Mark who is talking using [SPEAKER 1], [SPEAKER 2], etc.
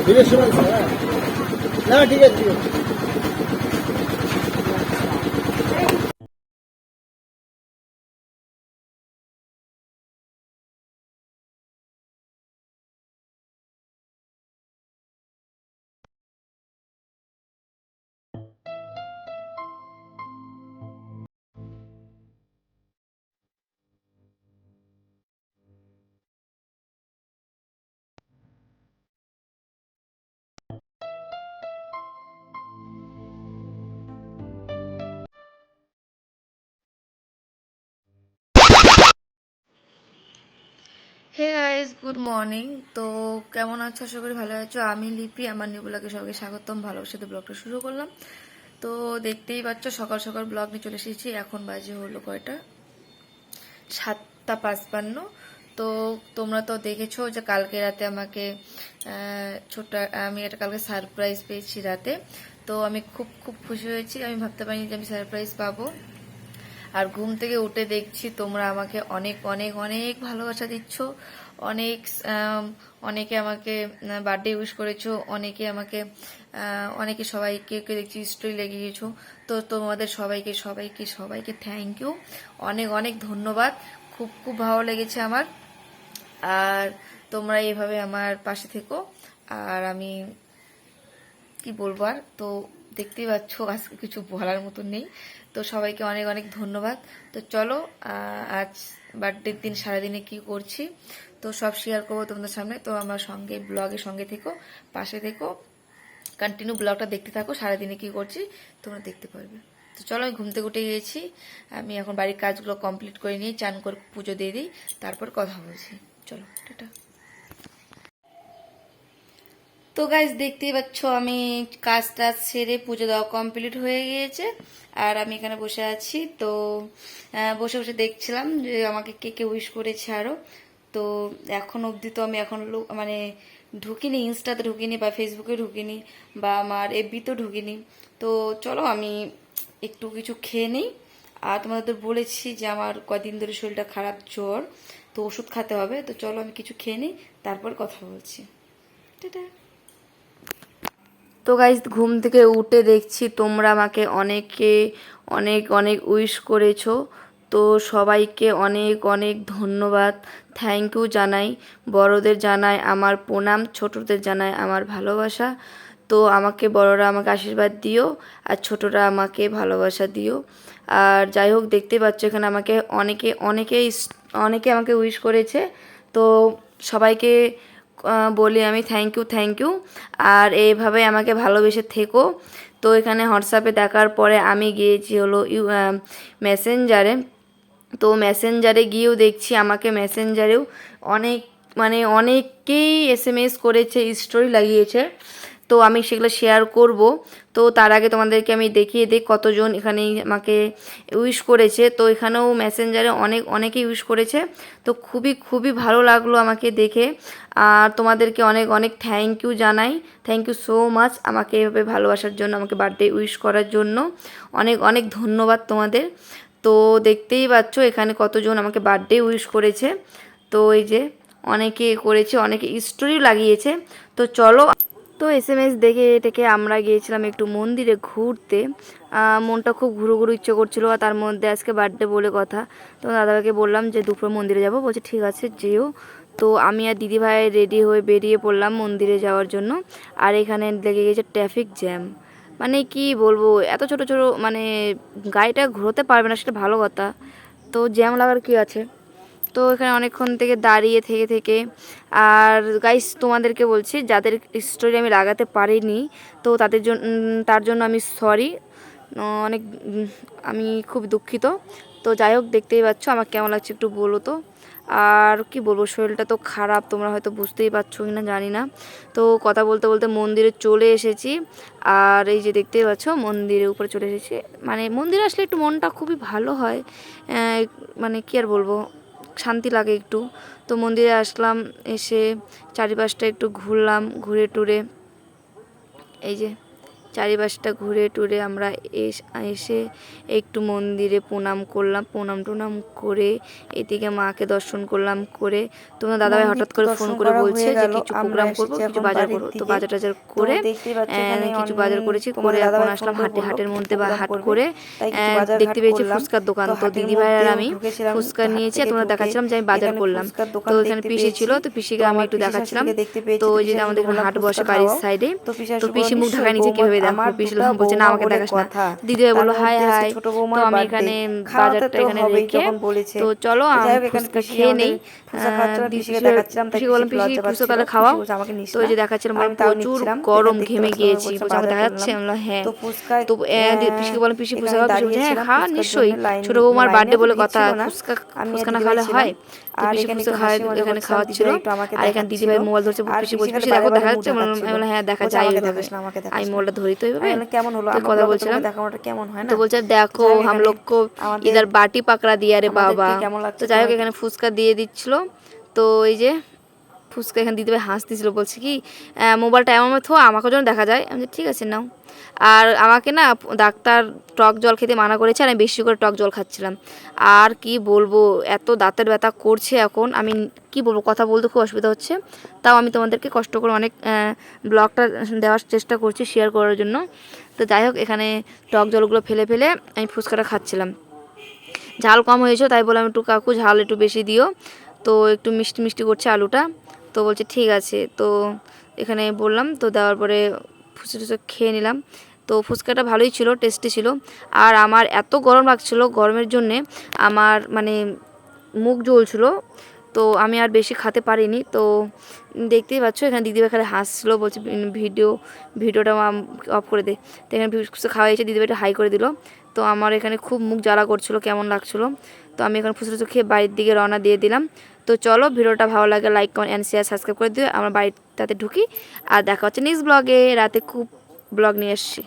[SPEAKER 1] না ঠিক আছে ঠিক আছে।
[SPEAKER 2] Hey guys, good morning. তো কেমন আছো? আশা করি ভালো আছো। আমি লিপি, আমার নিউ ব্লগে সবাইকে স্বাগতম। ভালোবাসাতে ব্লগটা শুরু করলাম। তো দেখতেই পাচ্ছ সকাল সকাল ব্লগ নিয়ে চলে এসেছি। এখন বাজে হলো কয়টা, 7:55। তো তোমরা তো দেখেছো যে কালকে রাতে আমাকে ছোট্ট আমি একটা কালকে সারপ্রাইজ পেয়েছি রাতে। তো আমি খুব খুব খুশি হয়েছি। আমি ভাবতে পারিনি যে আমি সারপ্রাইজ পাবো। আর ঘুম থেকে উঠে দেখছি তোমরা আমাকে অনেক অনেক অনেক ভালোবাসা দিচ্ছ। অনেক অনেকে আমাকে বার্থডে উইশ করেছো, অনেকে আমাকে অনেকে সবাইকে দেখছি স্টোরি লেগিয়েছো। তো তোমাদের সবাইকে সবাইকে সবাইকে থ্যাংক ইউ, অনেক অনেক ধন্যবাদ। খুব খুব ভালো লেগেছে আমার। আর তোমরা এইভাবে আমার পাশে থেকো। আর আমি কি বলবো আর, তো দেখতেই পাচ্ছ আজকে কিছু বলার মতো নেই। তো সবাইকে অনেক অনেক ধন্যবাদ। তো চলো, আজ বার্থডের দিন সারাদিনে কি করছি তো সব শেয়ার করবো তোমাদের সামনে। তো আমার সঙ্গে ব্লগের সঙ্গে থেকো, পাশে থেকো, কন্টিনিউ ব্লগটা দেখতে থাকো। সারাদিনে কি করছি তোমরা দেখতে পারবে। তো চলো, আমি ঘুম থেকে উঠে গিয়েছি। আমি এখন বাড়ির কাজগুলো কমপ্লিট করে নিয়ে চান করে পুজো দিয়ে দিই, তারপর কথা বলছি। চলো, টাটা। তো গাইজ দেখতেই পাচ্ছ আমি কাজ টাজ সেরে পুজো দেওয়া কমপ্লিট হয়ে গিয়েছে। আর আমি এখানে বসে আছি। তো বসে বসে দেখছিলাম যে আমাকে কে কে উইশ করেছে আরো। তো এখন অবধি তো আমি এখন মানে ঢুকিনি, ইনস্টাতে ঢুকিনি বা ফেসবুকে ঢুকিনি বা আমার এফবিতেও ঢুকিনি। তো চলো আমি একটু কিছু খেয়ে নিই। আর তোমাদের বলেছি যে আমার কদিন ধরে শরীরটা খারাপ, জ্বর, তো ওষুধ খেতে হবে। তো চলো আমি কিছু খেয়ে নিই, তারপর কথা বলছি। টাটা। তো গাইজ ঘুম থেকে উঠে দেখছি তোমরা আমাকে অনেকে অনেক অনেক উইশ করেছো। তো সবাইকে অনেক অনেক ধন্যবাদ, থ্যাংক ইউ জানাই। বড়দের জানাই আমার প্রণাম, ছোটদের জানাই আমার ভালোবাসা। তো আমাকে বড়রা আমাকে আশীর্বাদ দিও, আর ছোটরা আমাকে ভালোবাসা দিও। আর যাই হোক, দেখতে পাচ্ছ এখানে আমাকে অনেকে অনেকে অনেকে আমাকে উইশ করেছে। তো সবাইকে বলি আমি থ্যাংক ইউ, থ্যাংক ইউ। আর এইভাবে আমাকে ভালোবেসে থেকো। তো এখানে হোয়াটসঅ্যাপে দেখার পরে আমি গিয়েছি হলো মেসেঞ্জারে। তো মেসেঞ্জারে গিয়েও দেখছি আমাকে মেসেঞ্জারেও অনেক মানে অনেকেই এসএমএস করেছে, স্টোরি লাগিয়েছে। তো আমি সেগুলো শেয়ার করব। তো তার আগে তোমাদেরকে আমি দেখিয়ে দিই কতজন এখানে আমাকে উইশ করেছে। তো এখানেও মেসেঞ্জারে অনেকেই উইশ করেছে। তো খুবই খুবই ভালো লাগলো আমাকে দেখে। আর তোমাদেরকে অনেক অনেক থ্যাংক ইউ জানাই। থ্যাংক ইউ সো মাচ আমাকে এভাবে ভালোবাসার জন্য, আমাকে বার্থডে উইশ করার জন্য অনেক অনেক ধন্যবাদ তোমাদের। তো দেখতেই পাচ্ছ এখানে কতজন আমাকে বার্থডে উইশ করেছে। তো এই যে অনেকে করেছে, অনেকে স্টোরিও লাগিয়েছে। তো চলো, তো এসএমএস দেখে এটাকে আমরা গিয়েছিলাম একটু মন্দিরে ঘুরতে। মনটা খুব ঘুরু ঘুরু ইচ্ছে করছিল। আর তার মধ্যে আজকে বার্থডে বলে কথা। তো দাদাভাইকে বললাম যে দুপুরে মন্দিরে যাব, বলছে ঠিক আছে যেও। তো আমি আর দিদিভাই রেডি হয়ে বেরিয়ে পড়লাম মন্দিরে যাওয়ার জন্য। আর এখানে লেগে গেছে ট্রাফিক জ্যাম। মানে কি বলবো, এত ছোট ছোট মানে গাড়িটা ঘুরোতে পারবে না, সেটা ভালো কথা। তো জ্যাম লাগার কি আছে। তো এখানে অনেকক্ষণ থেকে দাঁড়িয়ে থেকে থেকে আর গাইস তোমাদেরকে বলছি যাদের স্টোরি আমি লাগাতে পারিনি, তো তাদের জন্য তার জন্য আমি সরি, অনেক আমি খুব দুঃখিত। তো যাই হোক, দেখতেই পাচ্ছ আমার কেমন লাগছে একটু বলো তো। আর কি বলবো, শরীরটা তো খারাপ, তোমরা হয়তো বুঝতেই পারছো কি না জানি না। তো কথা বলতে বলতে মন্দিরে চলে এসেছি। আর এই যে দেখতেই পাচ্ছ মন্দিরের উপরে চলে এসেছি। মানে মন্দিরে আসলে একটু মনটা খুবই ভালো হয়। মানে কি আর বলবো, শান্তি লাগে একটু। তো মন্দিরে আসলাম, এসে চারিপাশটা একটু ঘুরলাম, ঘুরে টুরে এই যে চারিপাশটা ঘুরে টুরে আমরা এসে একটু মন্দিরে প্রণাম করলাম, প্রণাম টুনাম করে এদিকে মাকে দর্শন করলাম। করে তোমার দাদাভাই হঠাৎ করে ফোন করে বলছে যে কিছু প্রোগ্রাম করবো, কিছু বাজার করবো। তো বাজার টাজার করে কিছু বাজার করেছি, করে এখন আসলাম হাটের মধ্যে বা হাট করে দেখতে পেয়েছি ফুচকার দোকান। তো দিদিভাই আর আমি ফুচকা নিয়েছি, তোমরা দেখাচ্ছিলাম যে আমি বাজার করলাম। তো এখানে পিসি ছিল, তো পিসিকে আমি একটু দেখাচ্ছিলাম। তো ওই যে আমাদের এখানে হাট বসে বাড়ির সাইডে, তো পিসি মুখ ঢাকা নিচে কিভাবে দেখো, পিসি বলছে না আমাকে দেখাস না। দিদিভাই বললো হাই হাই। তো আমি এখানে বাজারটা এখানে রেখে তো চলো আমি ফুচকা খেয়ে নেই। পিসিকে বললাম পিসি ফুচকা তাহলে খাওয়াও। তো ওই যে দেখাচ্ছিলাম প্রচুর গরম, ঘেমে গিয়েছি। বলছে আমাকে দেখা যাচ্ছে, আমি বললাম হ্যাঁ। তো পিসিকে বললাম পিসি ফুচকা খাওয়া, পিসি বলছে হ্যাঁ খা নিশ্চয়ই, ছোট বৌমার বার্থডে বলে কথা, ফুচকা না খাওয়ালে হয়। তো পিসি ফুচকা এখানে খাওয়াচ্ছিল। আর এখানে দিদিভাই মোবাইল ধরছে, পিসি বলছে পিসি দেখো দেখা যাচ্ছে। আমি বললাম হ্যাঁ দেখা যায় ওইভাবে, আমি মোবাইলটা ধরি তো ওইভাবে কথা বলছিলাম। তো বলছে দেখো হাম লোগ কো ইধার বাটি পাকড়া দিয়া রে বাবা। তো যাই হোক এখানে ফুচকা দিয়ে দিচ্ছিল। তো এই যে ফুচকা এখানে দিদিভাই হাসতেছিল, বলছে কি মোবাইলটা এমন থো আমাকে যেন দেখা যায়। আমি ঠিক আছে নাও। আর আমাকে না ডাক্তার টক জল খেতে মানা করেছে, আর আমি বেশি করে টক জল খাচ্ছিলাম। আর কি বলবো, এত দাঁতের ব্যথা করছে এখন, আমি কি বলবো, কথা বলতে খুব অসুবিধা হচ্ছে। তাও আমি তোমাদেরকে কষ্ট করে অনেক ব্লগটা দেওয়ার চেষ্টা করছি শেয়ার করার জন্য। তো যাই হোক এখানে টক জলগুলো ফেলে ফেলে আমি ফুচকাটা খাচ্ছিলাম। ঝাল কম হয়েছে তাই বললাম একটু কাকু ঝাল একটু বেশি দিও। তো একটু মিষ্টি মিষ্টি করছে আলুটা। তো বলছে ঠিক আছে। তো এখানে বললাম, তো দেওয়ার পরে ফুচকা খেয়ে নিলাম। তো ফুচকাটা ভালোই ছিল, টেস্টি ছিল। আর আমার এত গরম লাগছিল, গরমের জন্যে আমার মানে মুখ জ্বলছিল। তো আমি আর বেশি খেতে পারিনি। তো দেখতেই পাচ্ছ এখানে দিদিভাই খালি হাসছিলো, বলছে ভিডিওটা অফ করে দে। তো এখানে ফুচকা খাওয়া হয়েছে, দিদিভাইটা হাই করে দিল। তো আমার এখানে খুব মুখ জ্বালা করছিলো, কেমন লাগছিলো। তো আমি এখন ফুচকা খেয়ে বাড়ির দিকে রওনা দিয়ে দিলাম। তো চলো ভিডিওটা ভালো লাগে like comment and share subscribe করে দিও। আমার বাড়িটাতে ঢুকি। আর দেখা হচ্ছে নেক্সট ব্লগে, রাতে খুব ব্লগ নিয়ে এসছি।